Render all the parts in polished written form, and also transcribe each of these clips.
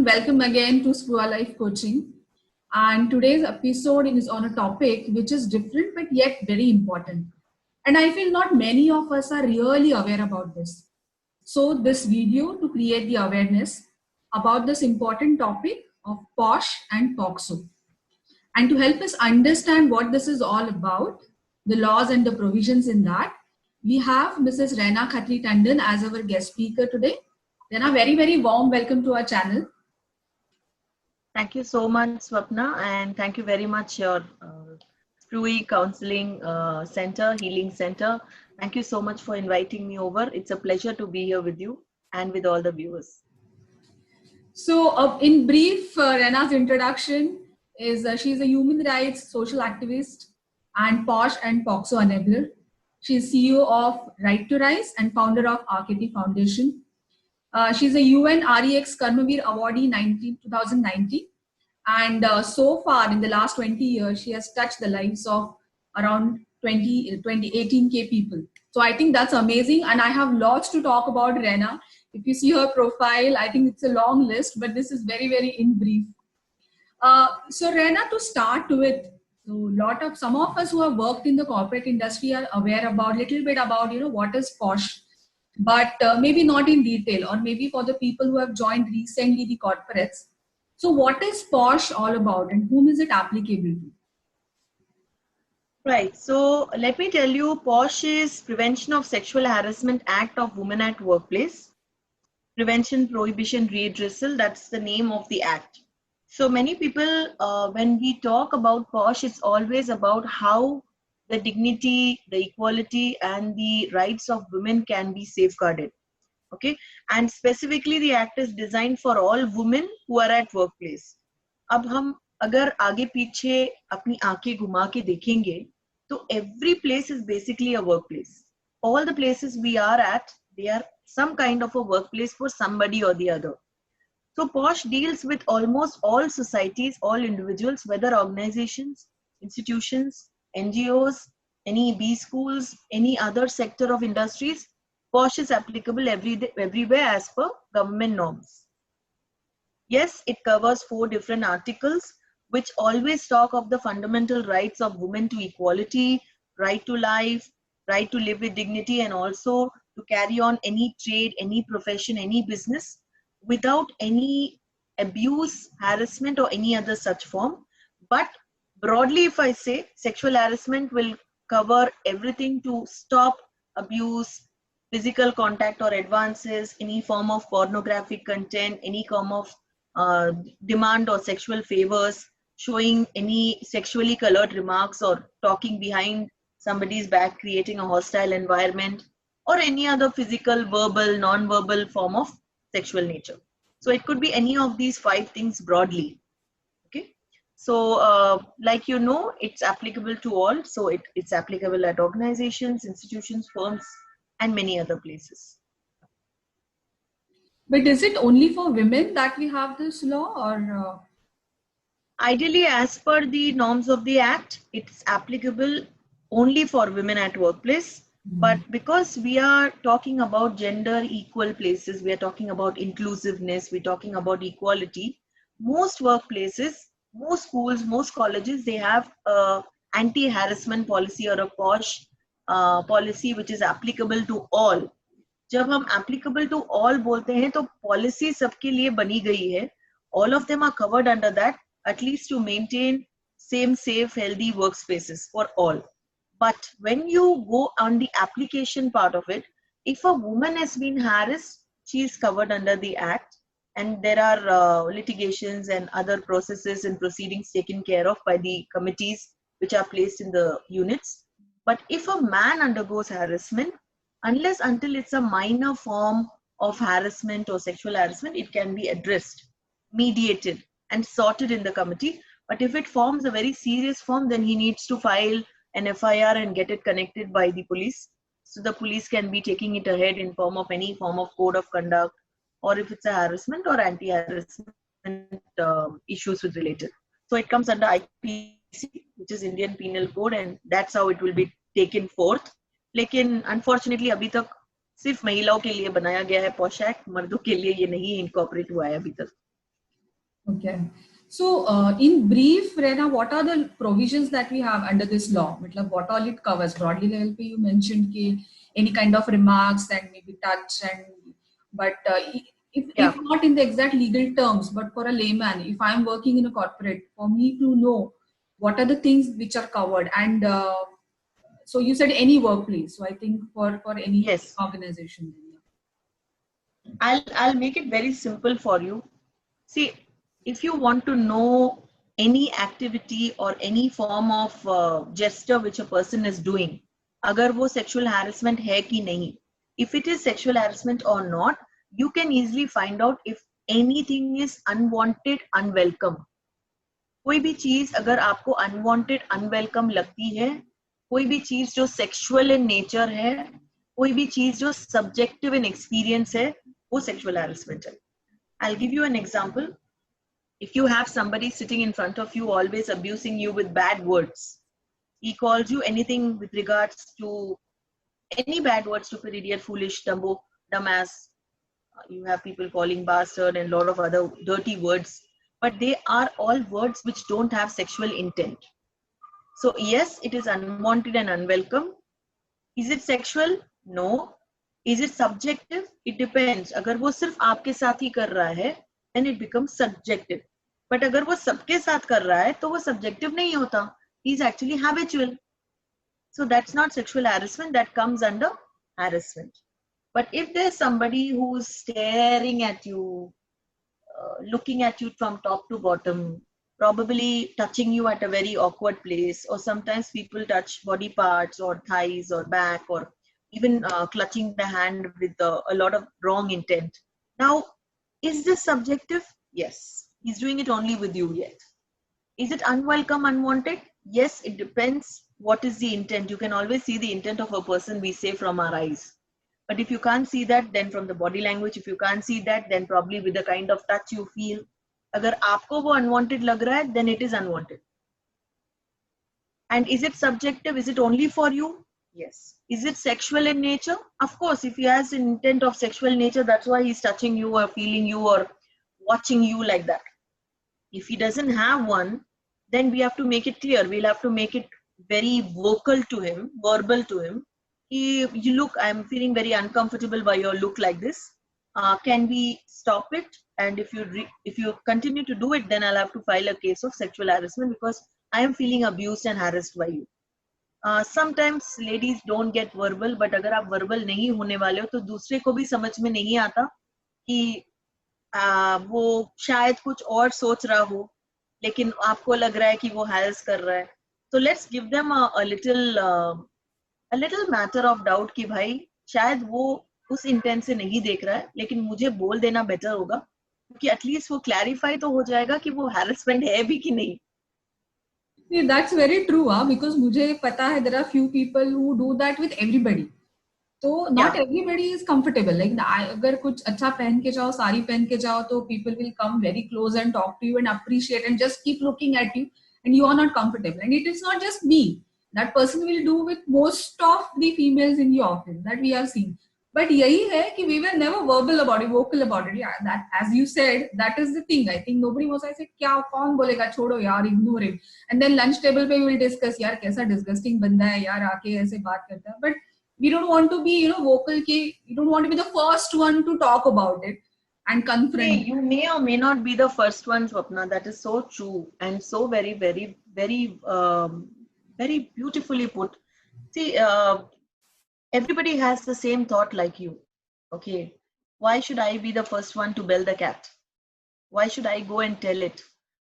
welcome again to Sprua Life Coaching. And today's episode is on a topic which is different but yet very important. And I feel not many of us are really aware about this. So this video to create the awareness about this important topic of POSH and POXO. And to help us understand what this is all about, the laws and the provisions in that, we have Mrs. Raina Khatri Tandon as our guest speaker today. Raina, very, very warm welcome to our channel. Thank you so much, Swapna, and thank you very much, your Sprui Counseling Center, Healing Center. Thank you so much for inviting me over. It's a pleasure to be here with you and with all the viewers. So, in brief, Rena's introduction is she's a human rights social activist and POSH and POXO enabler. She's CEO of Right to Rise and founder of RKT Foundation. She's a UN REX Karmavir Awardee 2019. And so far in the last 20 years, she has touched the lives of around 18K people. So I think that's amazing. And I have lots to talk about Raina. If you see her profile, I think it's a long list, but this is very, very in brief. So Raina, to start with, so some of us who have worked in the corporate industry are aware about little bit about, what is POSH, but maybe not in detail, or maybe for the people who have joined recently the corporates. So what is POSH all about and whom is it applicable to? Right. So let me tell you, POSH is Prevention of Sexual Harassment Act of Women at Workplace. Prevention, Prohibition, Redressal, that's the name of the act. So many people, when we talk about POSH, it's always about how the dignity, the equality, and the rights of women can be safeguarded. Okay, and specifically the act is designed for all women who are at workplace. अब हम अगर आगे पीछे अपनी आंखें घुमा के देखेंगे तो every place is basically a workplace. All the places we are at, they are some kind of a workplace for somebody or the other. So POSH deals with almost all societies, all individuals, whether organizations, institutions, NGOs, any B schools, any other sector of industries. POSH is applicable everywhere as per government norms. Yes, it covers 4 different articles which always talk of the fundamental rights of women to equality, right to life, right to live with dignity, and also to carry on any trade, any profession, any business without any abuse, harassment, or any other such form. But broadly, if I say, sexual harassment will cover everything to stop abuse, physical contact or advances, any form of pornographic content, any form of demand or sexual favors, showing any sexually colored remarks or talking behind somebody's back, creating a hostile environment, or any other physical, verbal, non-verbal form of sexual nature. So it could be any of these 5 things broadly. Okay. So like you know, it's applicable to all. So it's applicable at organizations, institutions, firms, and many other places. But is it only for women that we have this law, or? Ideally, as per the norms of the Act, it's applicable only for women at workplace. But because we are talking about gender equal places, we are talking about inclusiveness, we're talking about equality, most workplaces, most schools, most colleges, they have a anti-harassment policy or a POSH policy which is applicable to all. जब हम applicable to all बोलते हैं तो policy सबके लिए बनी गई है. All of them are covered under that, at least to maintain same safe healthy workspaces for all. But when you go on the application part of it, if a woman has been harassed, she is covered under the act, and there are litigations and other processes and proceedings taken care of by the committees which are placed in the units. But if a man undergoes harassment, unless until it's a minor form of harassment or sexual harassment, it can be addressed, mediated, and sorted in the committee. But if it forms a very serious form, then he needs to file an FIR and get it connected by the police. So the police can be taking it ahead in form of any form of code of conduct, or if it's a harassment or anti-harassment issues with related. So it comes under IPC, which is Indian Penal Code, and that's how it will be taken forth. लेकिन unfortunately अभी तक सिर्फ महिलाओं के लिए बनाया गया है POSH Act, मर्दों के लिए ये नहीं इनकॉर्पोरेट हुआ है अभी तक. Okay. So, in brief, Rena, what are the provisions that we have under this law? Matlab, what all it covers? Broadly level pe you mentioned ki any kind of remarks and maybe touch and, but if Yeah. not in the exact legal terms, but for a layman, if I'm working in a corporate, for me to know what are the things which are covered, and so you said any workplace. So I think for any Yes. organization. I'll make it very simple for you. See, if you want to know any activity or any form of gesture which a person is doing, agar wo sexual harassment hai ki nahi, if it is sexual harassment or not, you can easily find out if anything is unwanted, unwelcome. कोई भी चीज अगर आपको unwanted unwelcome लगती है, कोई भी चीज जो सेक्सुअल इन नेचर है, कोई भी चीज जो सब्जेक्टिव इन एक्सपीरियंस है, वो सेक्सुअल हैरेसमेंट है. I'll give you an example. If you have somebody sitting in front of you always abusing you with bad words, he calls you anything with regards to any bad words, stupid, idiot, foolish, dumbo, dumbass. You have people calling bastard and a lot of other dirty words, but they are all words which don't have sexual intent. So yes, it is unwanted and unwelcome. Is it sexual? No. Is it subjective? It depends. अगर वो सिर्फ आपके साथ ही कर रहा है, then it becomes subjective. But अगर वो सबके साथ कर रहा है, तो वो subjective नहीं होता. He is actually habitual. So that's not sexual harassment. That comes under harassment. But if there's somebody who's staring at you, looking at you from top to bottom, probably touching you at a very awkward place, or sometimes people touch body parts or thighs or back, or even clutching the hand with a lot of wrong intent. Now, is this subjective? Yes. He's doing it only with you yet. Is it unwelcome, unwanted? Yes, it depends what is the intent. You can always see the intent of a person, we say, from our eyes. But if you can't see that, then from the body language. If you can't see that, then probably with the kind of touch you feel. Agar aapko wo unwanted lag raha hai, then it is unwanted. And is it subjective? Is it only for you? Yes. Is it sexual in nature? Of course, if he has an intent of sexual nature, that's why he's touching you or feeling you or watching you like that. If he doesn't have one, then we have to make it clear. We'll have to make it very vocal to him, verbal to him. You look, I'm feeling very uncomfortable by your look like this. Can we stop it? And if you continue to do it, then I'll have to file a case of sexual harassment because I am feeling abused and harassed by you. Sometimes ladies don't get verbal, but अगर आप verbal नहीं होने वाले हो तो दूसरे को भी समझ में नहीं आता कि वो शायद कुछ और सोच रहा हो, लेकिन आपको लग रहा है कि वो harass कर रहा है. So let's give them a little matter of doubt कि भाई शायद वो उस इंटेंट से नहीं देख रहा है, लेकिन मुझे बोल देना बेटर होगा क्योंकि एटलीस्ट वो क्लैरिफाई तो हो जाएगा कि वो हैरेसमेंट है भी कि नहीं. That's very true, because मुझे पता है there are few people who do that with everybody. तो not everybody is comfortable. Like अगर कुछ अच्छा पहन के जाओ, साड़ी पहन के जाओ, तो people will come very close and talk to you and appreciate and just keep looking at you, and you are not comfortable. And it is not just me. That person will do with most of the females in the office that we have seen. But यही है कि we were never verbal about it, vocal about it. Yeah, that as you said, that is the thing. I think nobody was. I said, क्या कौन बोलेगा, छोड़ो यार, ignore it. And then lunch table पे we will discuss, यार कैसा disgusting बंदा है यार, आके ऐसे बात करता है. But we don't want to be, vocal. We don't want to be the first one to talk about it and confront. Hey, you may or may not be the first one, Swapna. That is so true and so very, very, very, very beautifully put. See, everybody has the same thought like you. Okay, why should I be the first one to bell the cat? Why should I go and tell it?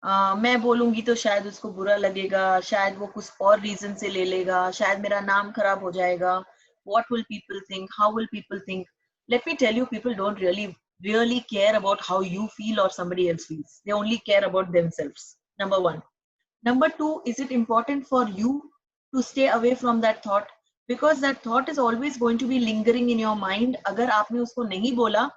मैं बोलूंगी तो शायद उसको बुरा लगेगा, शायद वो कुछ और रीजन से ले लेगा, शायद मेरा नाम खराब हो जाएगा. What will people think? How will people think? Let me tell you, people don't really care about how you feel or somebody else feels. They only care about themselves. Number one. Number two, is it important for you to stay away from that thought? Because that thought is always going to be lingering in your mind. अगर आपने उसको नहीं बोला,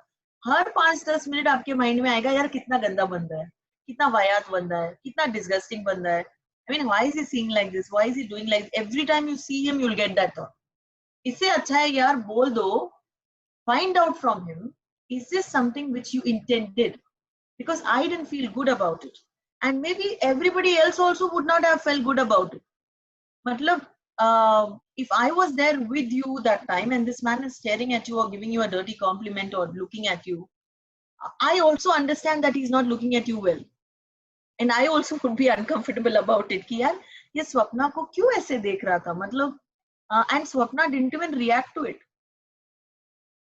हर 5-10 minute आपके mind में आएगा, यार कितना गंदा बंदा है, कितना वायात बंदा है, कितना disgusting बंदा है. I mean, why is he seeing like this? Why is he doing like this? Every time you see him, you'll get that thought. इससे अच्छा है यार बोल दो. Find out from him, is this something which you intended? because I didn't feel good about it. And maybe everybody else also would not have felt good about it. Matlab, if I was there with you that time and this man is staring at you or giving you a dirty compliment or looking at you, I also understand that he's not looking at you well. And I also would be uncomfortable about it. कि यार ये स्वप्ना को क्यों ऐसे देख रहा था? मतलब, and Swapna didn't even react to it.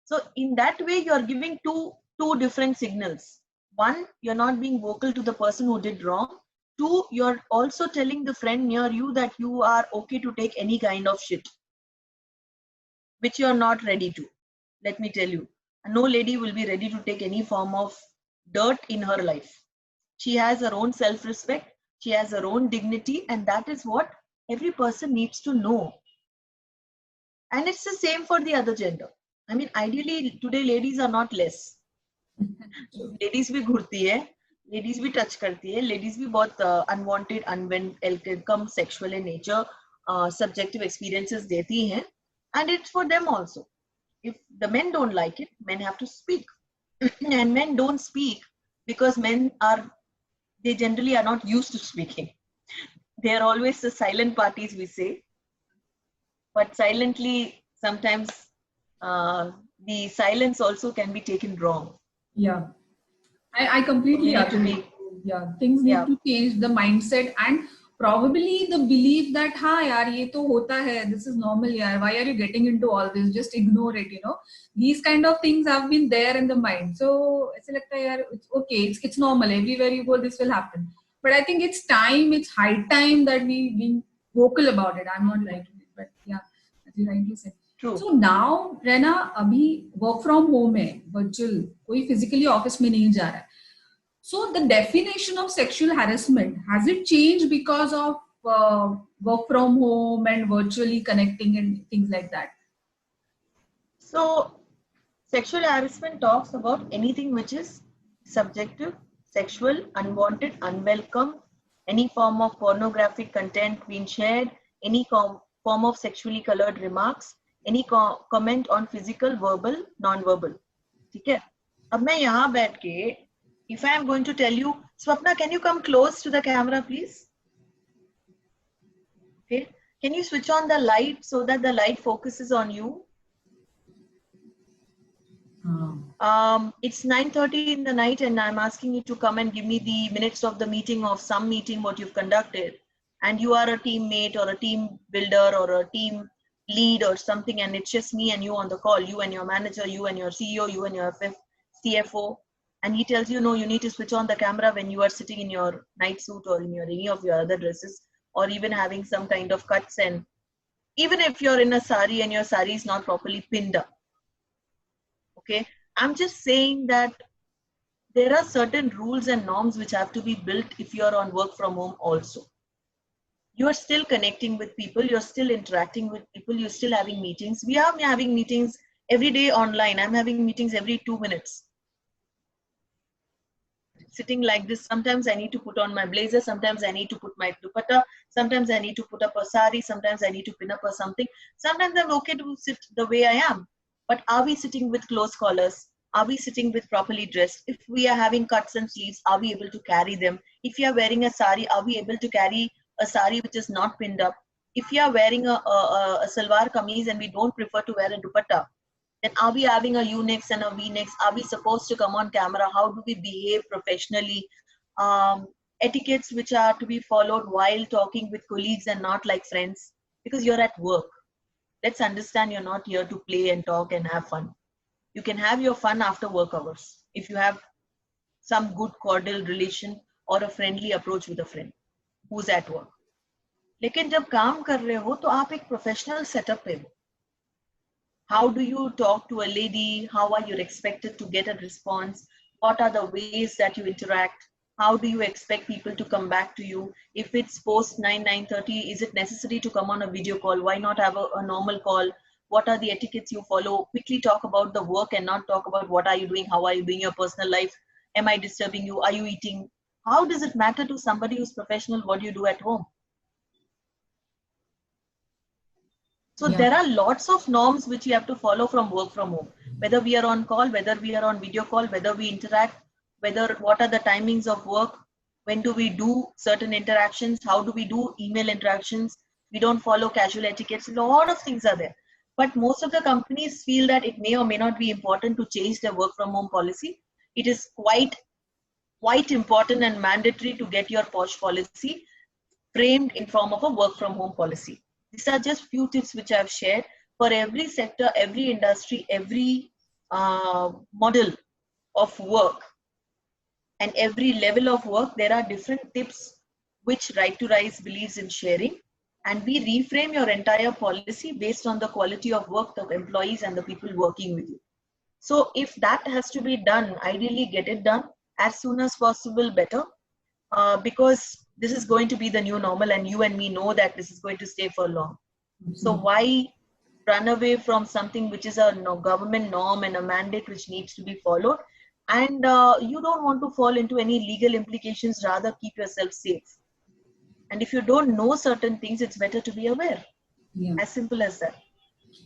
So in that way, you're giving two different signals. One, you're not being vocal to the person who did wrong. Two, you're also telling the friend near you that you are okay to take any kind of shit, which you're not ready to. Let me tell you, no lady will be ready to take any form of dirt in her life. She has her own self-respect, she has her own dignity, and that is what every person needs to know. And it's the same for the other gender. I mean, ideally, today ladies are not less. Ladies भी घूरती है, ladies भी touch करती है, ladies भी बहुत unwanted, unwelcome, sexual in nature, subjective experiences देती हैं, and it's for them also. If the men don't like it, men have to speak. And men don't speak because they generally are not used to speaking. They are always the silent parties, we say. But silently, sometimes the silence also can be taken wrong. Yeah, I completely agree. Yeah, things need to change the mindset and probably the belief that हाँ यार ये तो होता है, this is normal यार, why are you getting into all this, just ignore it, you know. These kind of things have been there in the mind, so ऐसे लगता है यार it's okay, it's normal, everywhere you go this will happen. But I think it's high time that we being vocal about it. I'm not liking it, but yeah, as you rightly said. True. So now Rena, अभी work from home है, virtual, कोई physically office में नहीं जा रहा है. So the definition of sexual harassment, has it changed because of work from home and virtually connecting and things like that? So sexual harassment talks about anything which is subjective, sexual, unwanted, unwelcome, any form of pornographic content being shared, any form of sexually colored remarks, any comment on physical, verbal, non-verbal. ठीक है? अब मैं यहाँ बैठ के, if I am going to tell you, Swapna, can you come close to the camera, please? Okay. Can you switch on the light so that the light focuses on you? It's 9:30 in the night and I'm asking you to come and give me the minutes of the meeting, of some meeting what you've conducted, and you are a teammate or a team builder or a team lead or something, and it's just me and you on the call, you and your manager, you and your CEO, you and your CFO, and he tells you, no, you need to switch on the camera when you are sitting in your night suit or in any of your other dresses, or even having some kind of cuts, and even if you're in a sari and your sari is not properly pinned up. Okay, I'm just saying that there are certain rules and norms which have to be built if you're on work from home also. You are still connecting with people, you're still interacting with people, you're still having meetings. We are having meetings every day online. I'm having meetings every 2 minutes. Sitting like this, sometimes I need to put on my blazer, sometimes I need to put my dupatta, sometimes I need to put up a sari, sometimes I need to pin up or something. Sometimes I'm okay to sit the way I am. But are we sitting with close collars? Are we sitting with properly dressed? If we are having cuts and sleeves, are we able to carry them? If you are wearing a sari, are we able to carry a sari which is not pinned up? If you are wearing a salwar kameez and we don't prefer to wear a dupatta, then are we having a U-necks and a V-necks? Are we supposed to come on camera? How do we behave professionally? Etiquettes which are to be followed while talking with colleagues and not like friends, because you're at work. Let's understand you're not here to play and talk and have fun. You can have your fun after work hours if you have some good cordial relation or a friendly approach with a friend who's at work. लेकिन जब काम कर रहे हो तो आप एक professional setup पे हो. How do you talk to a lady? How are you expected to get a response? What are the ways that you interact? How do you expect people to come back to you? If it's post 9:30, is it necessary to come on a video call? Why not have a normal call? What are the etiquettes you follow? Quickly talk about the work and not talk about what are you doing? How are you doing your personal life? Am I disturbing you? Are you eating? How does it matter to somebody who's professional what you do at home? So there are lots of norms which you have to follow from work from home. Whether we are on call, whether we are on video call, whether we interact, what are the timings of work, when do we do certain interactions, how do we do email interactions. We don't follow casual etiquettes. A lot of things are there. But most of the companies feel that it may or may not be important to change their work from home policy. It is quite important and mandatory to get your POSH policy framed in form of a work from home policy. These are just few tips which I've shared. For every sector, every industry, every model of work and every level of work, there are different tips which Right to Rise believes in sharing. And we reframe your entire policy based on the quality of work of employees and the people working with you. So if that has to be done, ideally get it done as soon as possible, better, because this is going to be the new normal, and you and me know that this is going to stay for long. So why run away from something which is a government norm and a mandate which needs to be followed? And you don't want to fall into any legal implications, rather keep yourself safe. And if you don't know certain things, it's better to be aware. Yeah. As simple as that.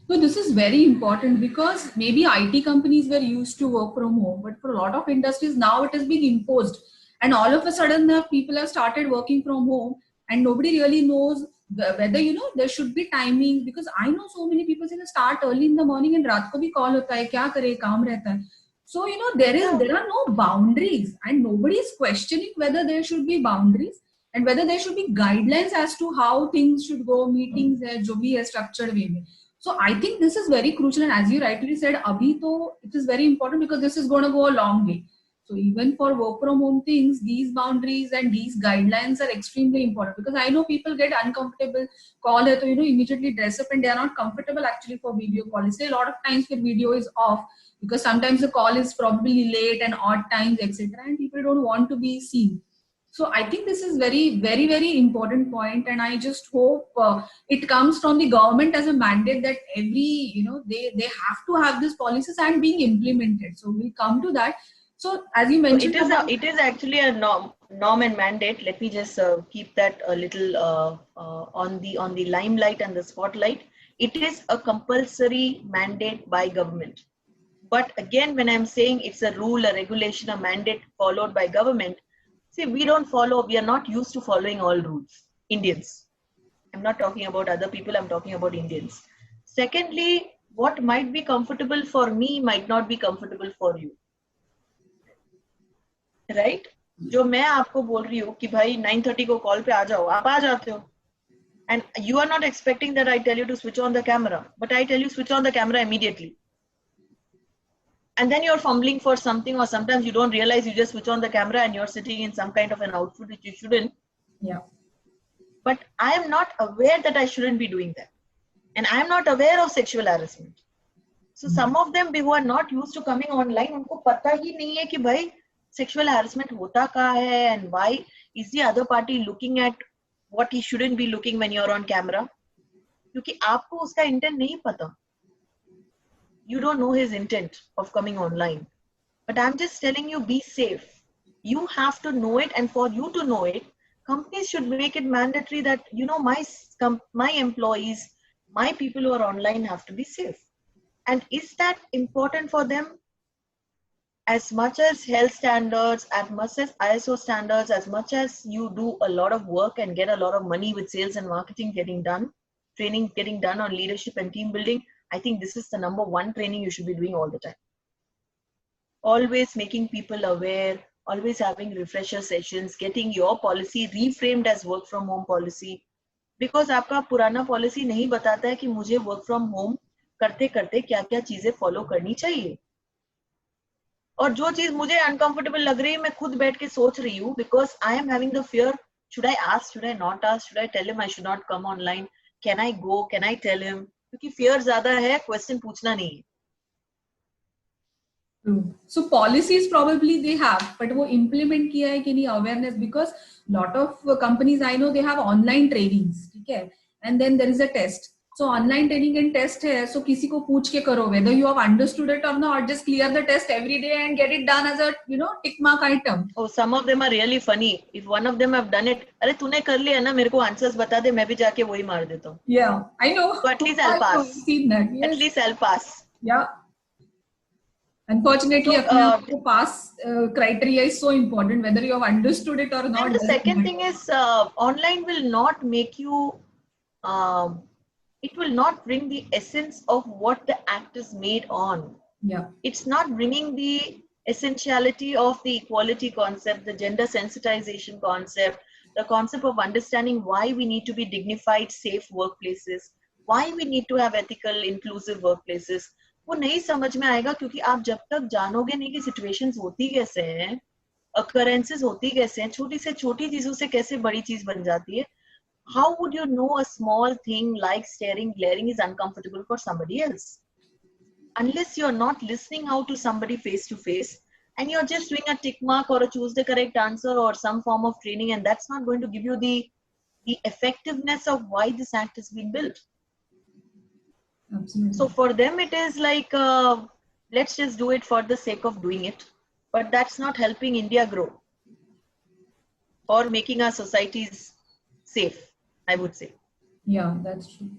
So this is very important, because maybe IT companies were used to work from home, but for a lot of industries now it is being imposed, and all of a sudden the people have started working from home, and nobody really knows whether, you know, there should be timing. Because I know so many people say start early in the morning and raat ko bhi call hota hai, kya kare, kaam rehta hai. So you know, there are no boundaries, and nobody is questioning whether there should be boundaries and whether there should be guidelines as to how things should go, meetings hai jo bhi hai structured way mein. So I think this is very crucial, and as you rightly said, abhi to it is very important, because this is going to go a long way. So even for work from home things, these boundaries and these guidelines are extremely important, because I know people get uncomfortable. Call hai to, you know, immediately dress up, and they are not comfortable actually for video call. Say a lot of times the video is off, because sometimes the call is probably late and odd times, etc., and people don't want to be seen. So I think this is very important point, and I just hope it comes from the government as a mandate that every, you know, they have to have these policies and being implemented. So we'll come to that. So as you mentioned, so it is actually a norm and mandate. Let me just keep that a little on the limelight and the spotlight. It is a compulsory mandate by government. But again, when I'm saying it's a rule, a regulation, a mandate followed by government, see, we don't follow, we are not used to following all rules. Indians. I'm not talking about other people, I'm talking about Indians. Secondly, what might be comfortable for me might not be comfortable for you. Right? जो मैं आपको बोल रही हूँ कि भाई 9:30 को call पे आ जाओ, आप आ जाते हो. And you are not expecting that I tell you to switch on the camera, but I tell you switch on the camera immediately. And then you're fumbling for something, or sometimes you don't realize you just switch on the camera and you're sitting in some kind of an outfit which you shouldn't. Yeah. But I am not aware that I shouldn't be doing that. And I am not aware of sexual harassment. So some of them who are not used to coming online, उनको पता ही नहीं है कि भाई sexual harassment होता कहाँ है, and why is the other party looking at what he shouldn't be looking when you're on camera. क्योंकि आपको उसका intent नहीं पता. You don't know his intent of coming online. But I'm just telling you, be safe. You have to know it, and for you to know it, companies should make it mandatory that, you know, my employees, my people who are online have to be safe. And is that important for them? As much as health standards, as much as ISO standards, as much as you do a lot of work and get a lot of money with sales and marketing getting done, training getting done on leadership and team building, I think this is the number one training you should be doing all the time. Always making people aware, always having refresher sessions, getting your policy reframed as work from home policy. Because आपका पुराना policy नहीं बताता है कि मुझे work from home करते करते क्या क्या चीजें follow करनी चाहिए. और जो चीज मुझे uncomfortable लग रही है, मैं खुद बैठ के सोच रही हूँ, because I am having the fear, should I ask, should I not ask, should I tell him I should not come online, can I go, can I tell him? क्योंकि fear ज्यादा है, question पूछना नहीं है. So policies probably they have, but वो implement किया है कि नहीं, awareness, because lot of companies I know they have online trainings, ठीक है, and then there is a test. So online training and test है, so किसी को पूछ के करो whether you have understood it or not, just clear the test every day and get it done as a, you know, tick mark item. Oh, some of them are really funny. If one of them have done it, अरे तूने कर लिया ना, मेरे को answers बता दे, मैं भी जाके वही मार देता हूँ. Yeah, I know. So at least I'll pass. I've seen that. Yes. At least I'll pass. Yeah. Unfortunately, So, अपने आप को pass criteria is so important, whether you have understood it or not. and the Doesn't second matter. thing is, online will not make you, um, it will not bring the essence of what the act is made on. Yeah. It's not bringing the essentiality of the equality concept, the gender sensitization concept, the concept of understanding why we need to be dignified, safe workplaces, why we need to have ethical, inclusive workplaces. वो नहीं समझ में आएगा क्योंकि आप जब तक जानोगे नहीं कि situations होती कैसे हैं, occurrences होती कैसे हैं, छोटी से छोटी चीजों से कैसे बड़ी चीज बन जाती है. How would you know a small thing like staring, glaring is uncomfortable for somebody else? Unless you're not listening out to somebody face to face and you're just doing a tick mark or a choose the correct answer or some form of training, and that's not going to give you the effectiveness of why this act is being built. Absolutely. So for them it is like, let's just do it for the sake of doing it, but that's not helping India grow or making our societies safe, I would say. Yeah, that's true.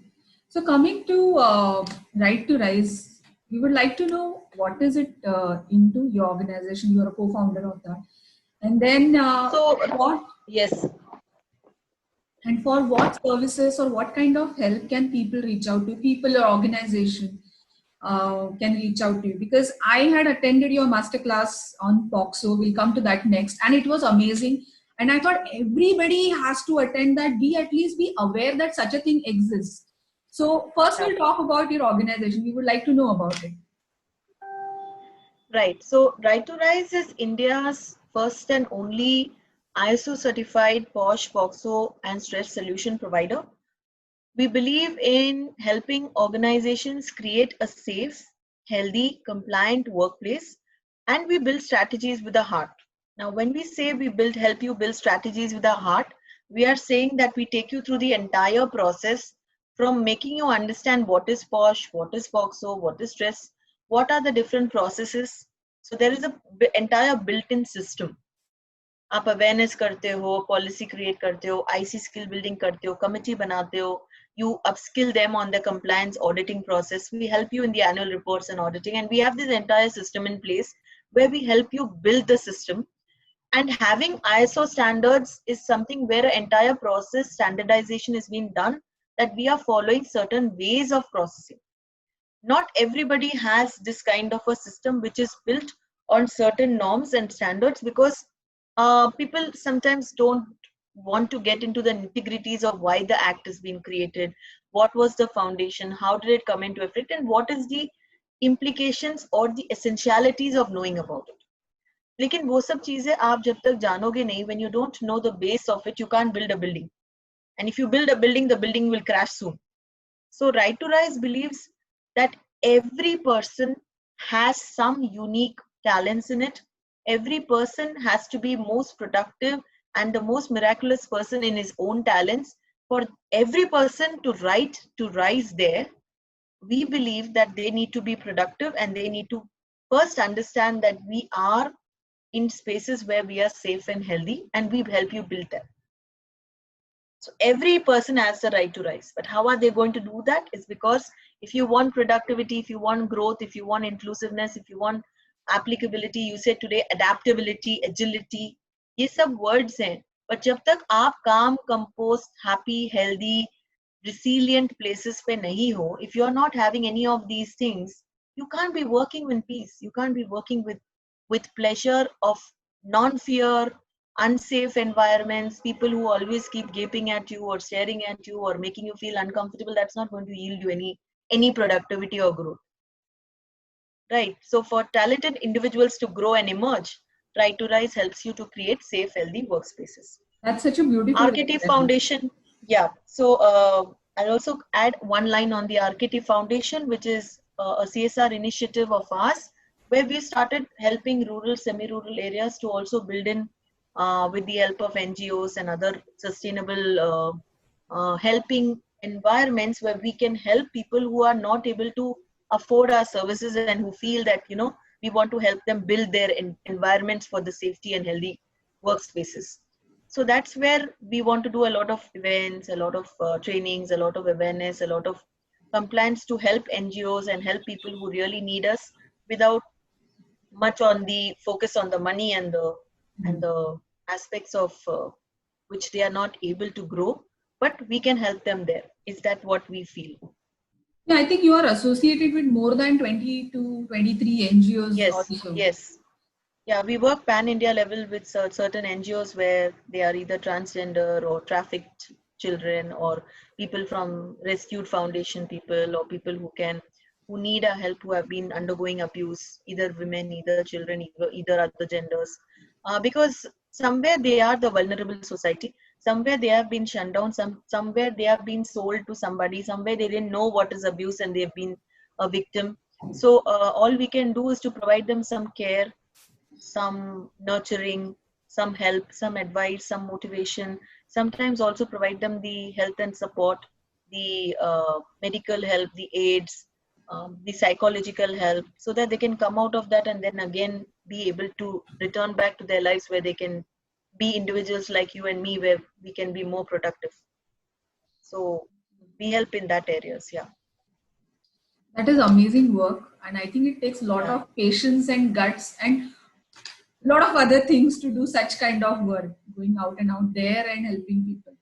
So coming to Right to Rise, we would like to know what is it into your organization. You're a co-founder of that, and then So what yes, and for what services or what kind of help can people reach out to? People or organization can reach out to you, because I had attended your masterclass on POXO. We'll come to that next, and it was amazing. And I thought everybody has to attend that. Be at least be aware that such a thing exists. So first, we'll talk about your organization. We would like to know about it. right. So Right to Rise is India's first and only ISO certified POSH, POXO and stress solution provider. We believe in helping organizations create a safe, healthy, compliant workplace, and we build strategies with a heart. Now, when we say we help you build strategies with a heart, we are saying that we take you through the entire process from making you understand what is POSH, what is POXO, what is stress, what are the different processes. So there is a entire built-in system. आप awareness करते हो, policy create करते हो, IC skill building करते हो, committee बनाते हो, you upskill them on the compliance auditing process. We help you in the annual reports and auditing, and we have this entire system in place where we help you build the system. And having ISO standards is something where an entire process standardization is being done, that we are following certain ways of processing. Not everybody has this kind of a system which is built on certain norms and standards, because people sometimes don't want to get into the nitty-gritties of why the act has been created, what was the foundation, how did it come into effect, and what is the implications or the essentialities of knowing about it. लेकिन वो सब चीजें आप जब तक जानोगे नहीं, when you don't know the base of it, you can't build a building. And if you build a building, the building will crash soon. So Right to Rise believes that every person has some unique talents in it. Every person has to be most productive and the most miraculous person in his own talents. For every person to rise there, we believe that they need to be productive and they need to first understand that we are in spaces where we are safe and healthy, and we help you build them. So every person has the right to rise, but how are they going to do that? Is because if you want productivity, if you want growth, if you want inclusiveness, if you want applicability, you said today adaptability, agility, ये सब words हैं. But जब तक आप calm, composed, happy, healthy, resilient places पे नहीं हो, if you're not having any of these things, you can't be working in peace. You can't be working with pleasure of non-fear, unsafe environments, people who always keep gaping at you or staring at you or making you feel uncomfortable. That's not going to yield you any productivity or growth. Right. So for talented individuals to grow and emerge, Right to Rise helps you to create safe, healthy workspaces. That's such a beautiful RKT Foundation. Yeah. So I'll also add one line on the RKT Foundation, which is a CSR initiative of ours, where we started helping rural, semi-rural areas to also build in with the help of NGOs and other sustainable helping environments, where we can help people who are not able to afford our services and who feel that, we want to help them build their environments for the safety and healthy workspaces. So that's where we want to do a lot of events, a lot of trainings, a lot of awareness, a lot of compliance to help NGOs and help people who really need us without much on the focus on the money and the aspects of which they are not able to grow, but we can help them there. Is that what we feel? Yeah, I think you are associated with more than 20 to 23 NGOs Yes, also. yes. Yeah, we work pan-India level with certain NGOs where they are either transgender or trafficked children or people from rescued foundation people or people who need a help, who have been undergoing abuse, either women, either children, either other genders. Because somewhere they are the vulnerable society, somewhere they have been shut down, somewhere they have been sold to somebody, somewhere they didn't know what is abuse and they've been a victim. So all we can do is to provide them some care, some nurturing, some help, some advice, some motivation. Sometimes also provide them the health and support, the medical help, the aids, the psychological help, so that they can come out of that and then again be able to return back to their lives where they can be individuals like you and me, where we can be more productive. So we help in that areas. Yeah. That is amazing work, and I think it takes a lot Yeah. of patience and guts and a lot of other things to do such kind of work, going out and out there and helping people.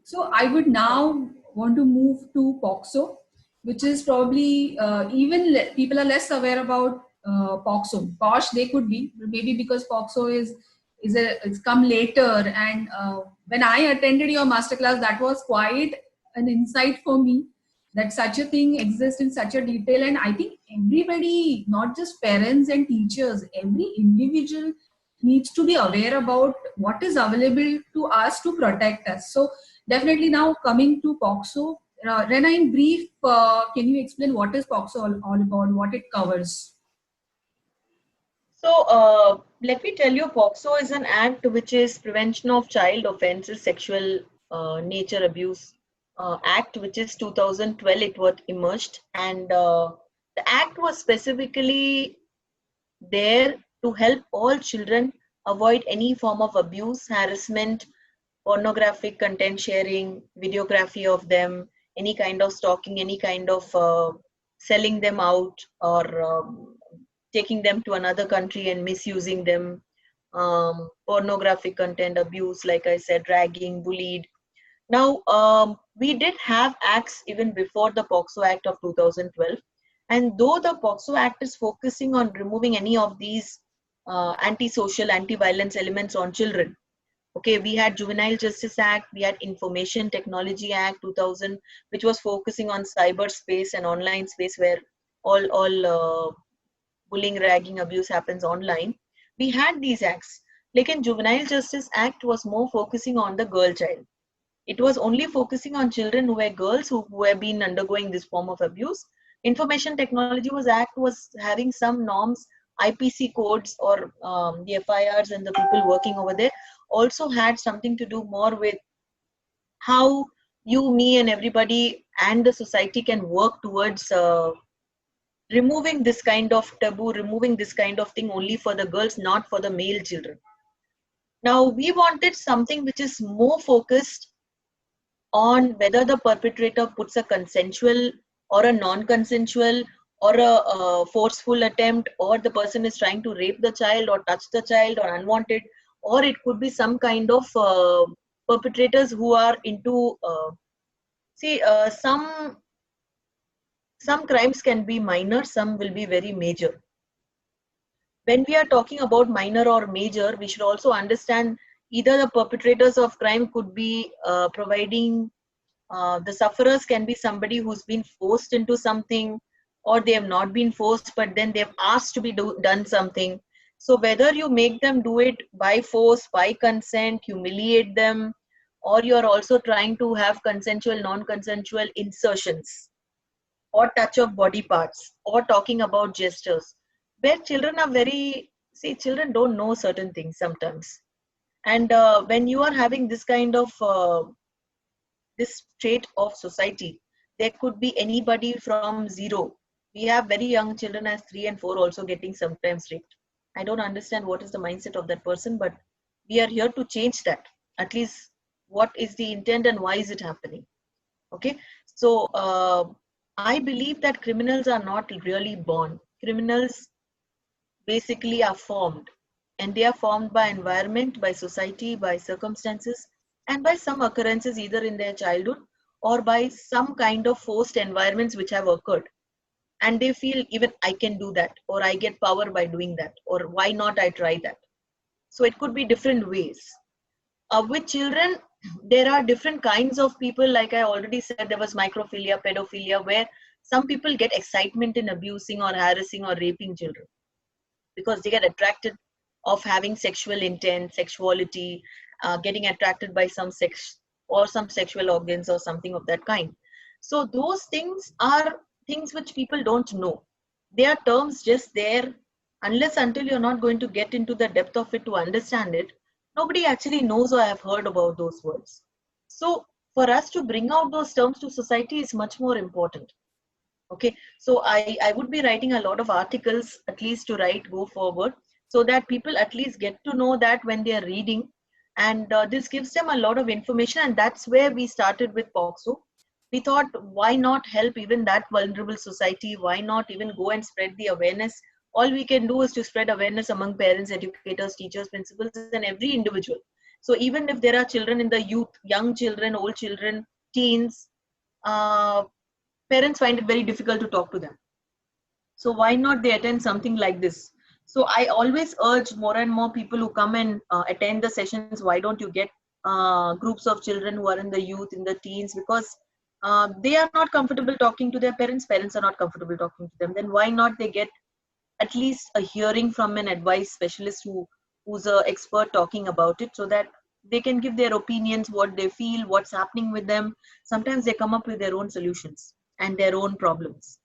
So I would Yeah. now want to move to POXO, which is probably people are less aware about POXO. POSH they could be, maybe because POXO it's come later. And when I attended your masterclass, that was quite an insight for me that such a thing exists in such a detail. And I think everybody, not just parents and teachers, every individual needs to be aware about what is available to us to protect us. So definitely now coming to POXO, Rena, in brief, can you explain what is POXO all about, what it covers? So let me tell you, POXO is an act which is Prevention of Child Offences, Sexual Nature Abuse Act, which is 2012. It was emerged, and the act was specifically there to help all children avoid any form of abuse, harassment, pornographic content sharing, videography of them, any kind of stalking, any kind of selling them out or taking them to another country and misusing them, pornographic content abuse, like I said, dragging, bullied. Now, we did have acts even before the POXO Act of 2012. And though the POXO Act is focusing on removing any of these anti-social, anti-violence elements on children, okay, we had Juvenile Justice Act, we had Information Technology Act 2000, which was focusing on cyberspace and online space where all bullying, ragging, abuse happens online. We had these acts. Like in Juvenile Justice Act was more focusing on the girl child. It was only focusing on children who were girls who have been undergoing this form of abuse. Information Technology Act was having some norms, IPC codes or the FIRs and the people working over there also had something to do more with how you, me, and everybody and the society can work towards removing this kind of taboo, removing this kind of thing only for the girls, not for the male children. Now, we wanted something which is more focused on whether the perpetrator puts a consensual or a non-consensual or a forceful attempt, or the person is trying to rape the child or touch the child or unwanted, or it could be some kind of perpetrators who are into some crimes can be minor, some will be very major. When we are talking about minor or major, we should also understand either the perpetrators of crime could be providing, the sufferers can be somebody who's been forced into something, or they have not been forced, but then they've asked to be done something. So whether you make them do it by force, by consent, humiliate them, or you're also trying to have consensual, non-consensual insertions, or touch of body parts, or talking about gestures, where children are very, see, children don't know certain things sometimes. And when you are having this kind of this trait of society, there could be anybody from zero. We have very young children as 3 and 4 also getting sometimes raped. I don't understand what is the mindset of that person, but we are here to change that. At least what is the intent and why is it happening? Okay, so I believe that criminals are not really born. Criminals basically are formed, and they are formed by environment, by society, by circumstances, and by some occurrences either in their childhood or by some kind of forced environments which have occurred, and they feel even I can do that, or I get power by doing that, or why not I try that. So it could be different ways. With children, there are different kinds of people. Like I already said, there was microphilia, pedophilia, where some people get excitement in abusing or harassing or raping children because they get attracted of having sexual intent, sexuality, getting attracted by some sex or some sexual organs or something of that kind. So those things are things which people don't know. They are terms just there. Unless until you're not going to get into the depth of it to understand it, nobody actually knows or have heard about those words. So for us to bring out those terms to society is much more important. Okay, so I would be writing a lot of articles, at least to write go forward, so that people at least get to know that when they are reading, and this gives them a lot of information. And that's where we started with POXO. We thought, why not help even that vulnerable society? Why not even go and spread the awareness? All we can do is to spread awareness among parents, educators, teachers, principals, and every individual. So even if there are children in the youth, young children, old children, teens, uh, parents find it very difficult to talk to them. So why not they attend something like this? So I always urge more and more people who come and attend the sessions, why don't you get groups of children who are in the youth, in the teens, because they are not comfortable talking to their parents, parents are not comfortable talking to them. Then why not they get at least a hearing from an advice specialist who's an expert talking about it, so that they can give their opinions, what they feel, what's happening with them. Sometimes they come up with their own solutions and their own problems.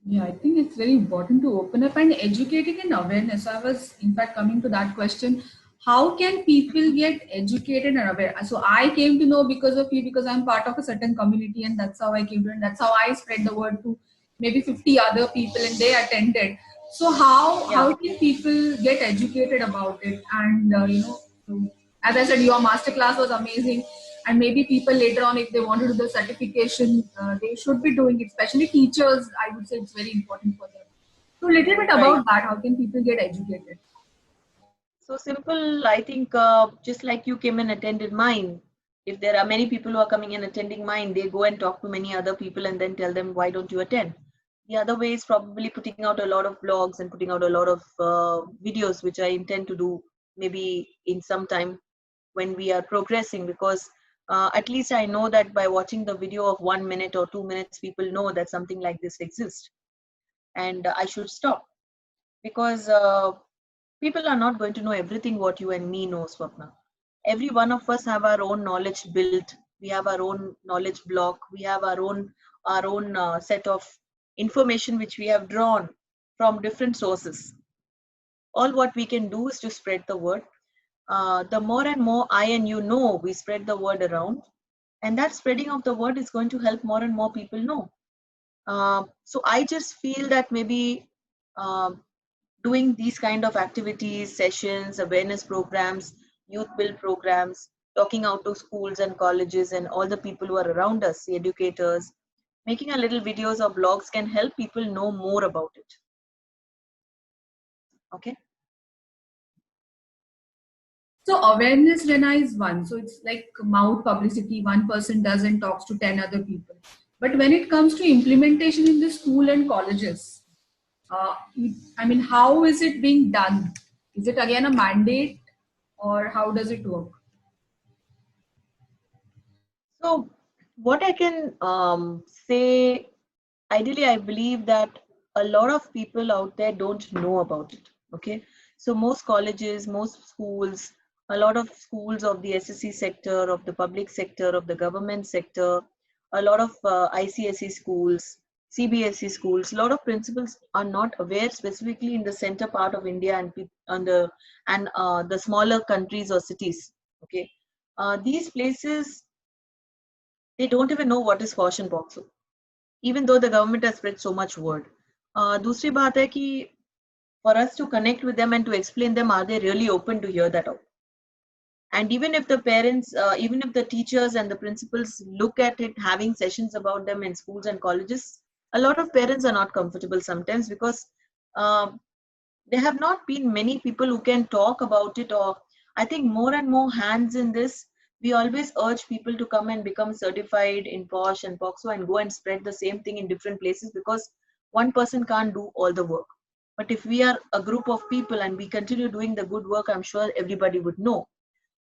Yeah, I think it's very important to open up and educating and awareness. I was, in fact, coming to that question. How can people get educated and aware? So I came to know because of you, because I'm part of a certain community, and that's how I came to, and that's how I spread the word to maybe 50 other people, and they attended. So Yeah. how can people get educated about it? And as I said, your masterclass was amazing, and maybe people later on, if they want to do the certification, they should be doing it. Especially teachers, I would say it's very important for them. So, a little bit Right. about that. How can people get educated? So simple, I think just like you came and attended mine, if there are many people who are coming and attending mine, they go and talk to many other people and then tell them, why don't you attend? The other way is probably putting out a lot of blogs and putting out a lot of videos, which I intend to do maybe in some time when we are progressing, because at least I know that by watching the video of 1 minute or 2 minutes, people know that something like this exists, and I should stop, because people are not going to know everything what you and me know, Swapna. Every one of us have our own knowledge built. We have our own knowledge block. We have our own set of information which we have drawn from different sources. All what we can do is to spread the word. The more and more I and you know, we spread the word around, and that spreading of the word is going to help more and more people know. So I just feel that maybe um, doing these kind of activities, sessions, awareness programs, youth build programs, talking out to schools and colleges and all the people who are around us, the educators, making a little videos or blogs can help people know more about it. Okay. So, awareness, Rena, is one. So, it's like mouth publicity. One person does and talks to 10 other people. But when it comes to implementation in the school and colleges, uh, I mean, how is it being done? Is it again a mandate, or how does it work? So what I can say, ideally, I believe that a lot of people out there don't know about it. Okay. So most colleges, most schools, a lot of schools of the SSC sector, of the public sector, of the government sector, a lot of ICSE schools, CBSE schools, a lot of principals are not aware, specifically in the center part of India and the smaller countries or cities. Okay. These places, they don't even know what is Posh and Boxo, even though the government has spread so much word. दूसरी बात है कि for us to connect with them and to explain them, are they really open to hear that out? And even if the parents, even if the teachers and the principals look at it, having sessions about them in schools and colleges, a lot of parents are not comfortable sometimes, because There have not been many people who can talk about it, or I think more and more hands in this. We always urge people to come and become certified in POSH and POXO and go and spread the same thing in different places, because one person can't do all the work. But if we are a group of people and we continue doing the good work, I'm sure everybody would know.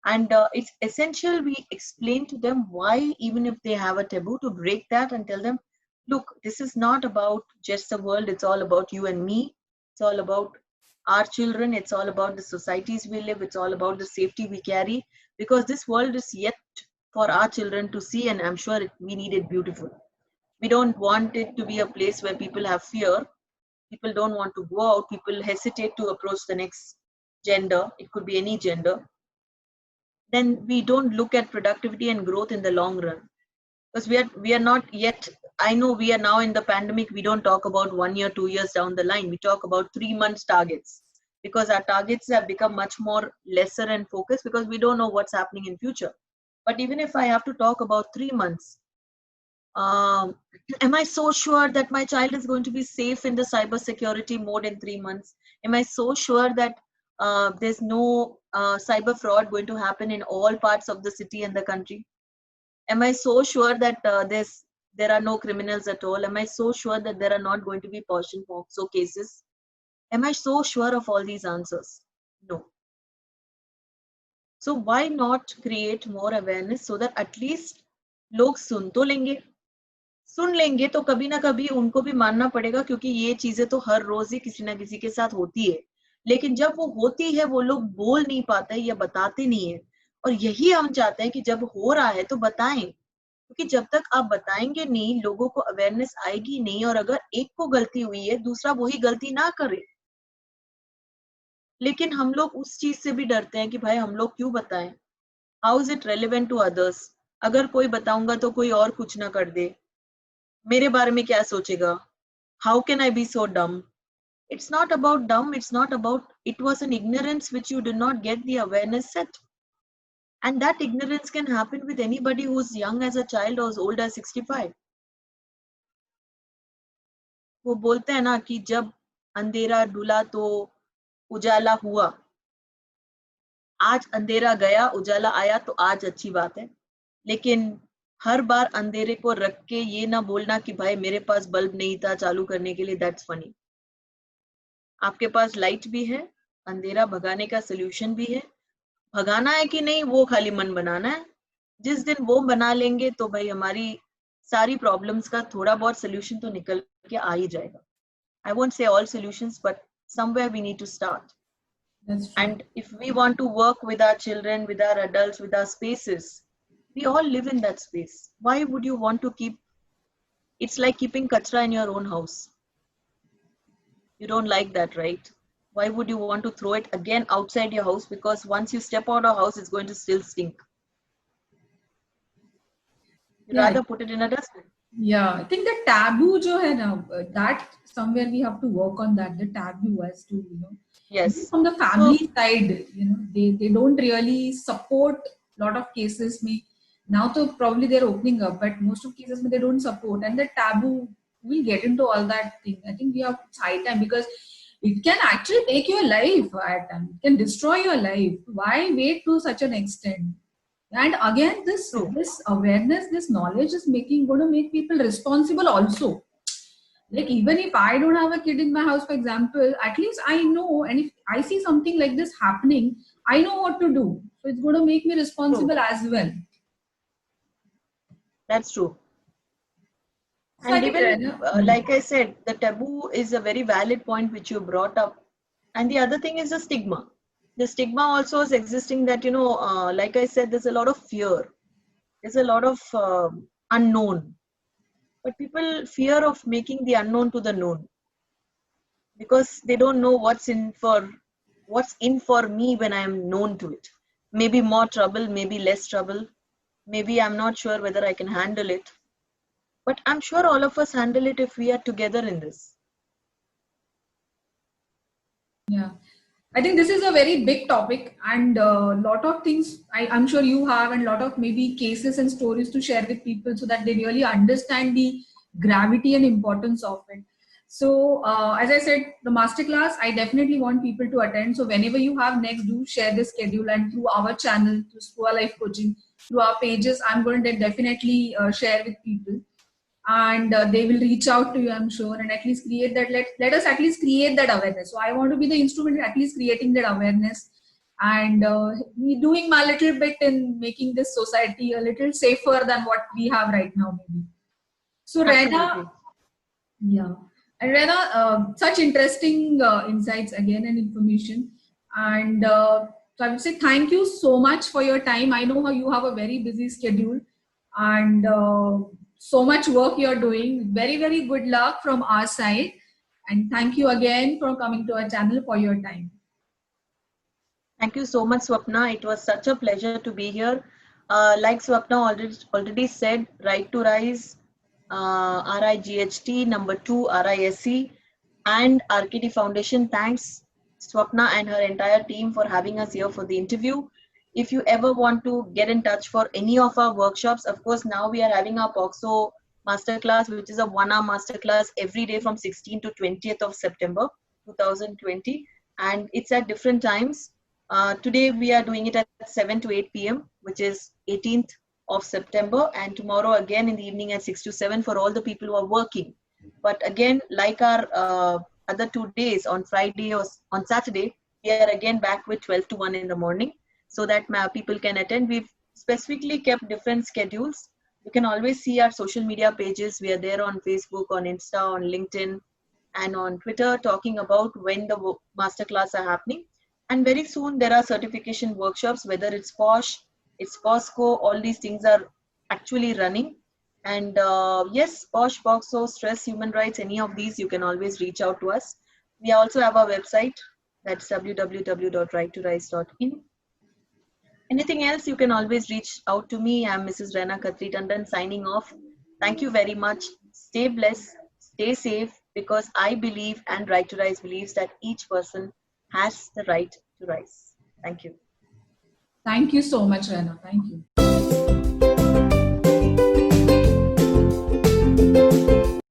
And it's essential we explain to them why, even if they have a taboo, to break that and tell them, look, this is not about just the world, it's all about you and me. It's all about our children, it's all about the societies we live, it's all about the safety we carry, because this world is yet for our children to see, and I'm sure we need it beautiful. We don't want it to be a place where people have fear, people don't want to go out, people hesitate to approach the next gender, it could be any gender. Then we don't look at productivity and growth in the long run, because we are not yet. I know we are now in the pandemic, we don't talk about 1 year 2 years down the line, we talk about 3 months targets, because our targets have become much more lesser and focused, because we don't know what's happening in future. But even if I have to talk about 3 months, am I so sure that my child is going to be safe in the cyber security mode in 3 months? Am I so sure that there's no cyber fraud going to happen in all parts of the city and the country? Am I so sure that there are no criminals at all? Am I so sure that there are not going to be POSH and POXO cases? Am I so sure of all these answers? No. So why not create more awareness so that at least लोग सुन लेंगे तो कभी ना कभी उनको भी मानना पड़ेगा, क्योंकि ये चीजें तो हर रोज ही किसी ना किसी के साथ होती है। लेकिन जब वो होती है वो लोग बोल नहीं पाते या बताते नहीं है, और यही हम चाहते हैं कि जब हो रहा है तो बताएं, क्योंकि जब तक आप बताएंगे नहीं, लोगों को अवेयरनेस आएगी नहीं, और अगर एक को गलती हुई है दूसरा वही गलती ना करे। लेकिन हम लोग उस चीज से भी डरते हैं कि भाई हम लोग क्यों बताएं, how is it relevant to others, अगर कोई बताऊंगा तो कोई और कुछ ना कर दे, मेरे बारे में क्या सोचेगा, how can I be so dumb? It's not about dumb, it's not about, it was an ignorance which you did not get the awareness set. And that ignorance can happen with anybody who's young as a child or as old as 65. वो बोलते हैं ना कि जब अंधेरा डुला तो उजाला हुआ, आज अंधेरा गया उजाला आया तो आज अच्छी बात है, लेकिन हर बार अंधेरे को रख के ये ना बोलना कि भाई मेरे पास बल्ब नहीं था चालू करने के लिए, दैट्स फनी। आपके पास लाइट भी है, अंधेरा भगाने का सोल्यूशन भी है, भगाना है कि नहीं वो खाली मन बनाना है। जिस दिन वो बना लेंगे तो भाई हमारी सारी प्रॉब्लम्स का थोड़ा बहुत सोल्यूशन तो निकल के आ ही जाएगा। I won't say all solutions, but somewhere we need to start. That's true. And if we want to work with our children, with our adults, with our spaces, we all live in that space. Why would you want to keep, it's like keeping kachra in your own house. You don't like that, right? Why would you want to throw it again outside your house? Because once you step out of house, it's going to still stink. You'd rather put it in a dustbin. Yeah, I think the taboo jo hai na, that somewhere we have to work on that, the taboo as to, Yes. From the family side, they don't really support lot of cases. Now so probably they're opening up, but most of cases they don't support, and the taboo, we'll get into all that thing. I think we have high time, because it can actually take your life at time. It can destroy your life. Why wait to such an extent? And again, this awareness, this knowledge is going to make people responsible also. Like even if I don't have a kid in my house, for example, at least I know, and if I see something like this happening, I know what to do. So it's going to make me responsible as well. That's true. And even, like I said, the taboo is a very valid point which you brought up. And the other thing is the stigma. The stigma also is existing that, like I said, there's a lot of fear. There's a lot of unknown. But people fear of making the unknown to the known, because they don't know what's in for me when I'm known to it. Maybe more trouble, maybe less trouble. Maybe I'm not sure whether I can handle it. But I'm sure all of us handle it if we are together in this. Yeah. I think this is a very big topic, and a lot of things I'm sure you have, and a lot of maybe cases and stories to share with people so that they really understand the gravity and importance of it. So as I said, the masterclass, I definitely want people to attend. So whenever you have next, do share the schedule, and through our channel, through Spua Life Coaching, through our pages, I'm going to definitely share with people, and they will reach out to you, I'm sure, and at least create that. Let us at least create that awareness. So I want to be the instrument in at least creating that awareness, and me doing my little bit in making this society a little safer than what we have right now, maybe. So Absolutely. Rena, yeah. And Rena, such interesting insights again and information. And so I would say thank you so much for your time. I know how you have a very busy schedule, and so much work you're doing. Very, very good luck from our side. And thank you again for coming to our channel for your time. Thank you so much, Swapna. It was such a pleasure to be here. Like Swapna already said, Right to Rise, RIGHT, number 2, RISE, and RKT Foundation. Thanks, Swapna and her entire team, for having us here for the interview. If you ever want to get in touch for any of our workshops, of course, now we are having our POXO Masterclass, which is a 1-hour masterclass every day from 16th to 20th of September 2020. And it's at different times. Today we are doing it at 7 to 8 p.m., which is 18th of September, and tomorrow again in the evening at 6 to 7 for all the people who are working. But again, like our other 2 days, on Friday or on Saturday, we are again back with 12 to 1 in the morning, so that people can attend. We've specifically kept different schedules. You can always see our social media pages. We are there on Facebook, on Insta, on LinkedIn, and on Twitter, talking about when the masterclass are happening. And very soon there are certification workshops, whether it's POSH, it's POSCO, all these things are actually running. And yes, POSH, POXO, stress, human rights, any of these, you can always reach out to us. We also have our website, that's www.righttorise.in. Anything else, you can always reach out to me. I'm Mrs. Rena Khatri Tandon, signing off. Thank you very much. Stay blessed, stay safe, because I believe, and Right to Rise believes, that each person has the right to rise. Thank you. Thank you so much, Rena. Thank you.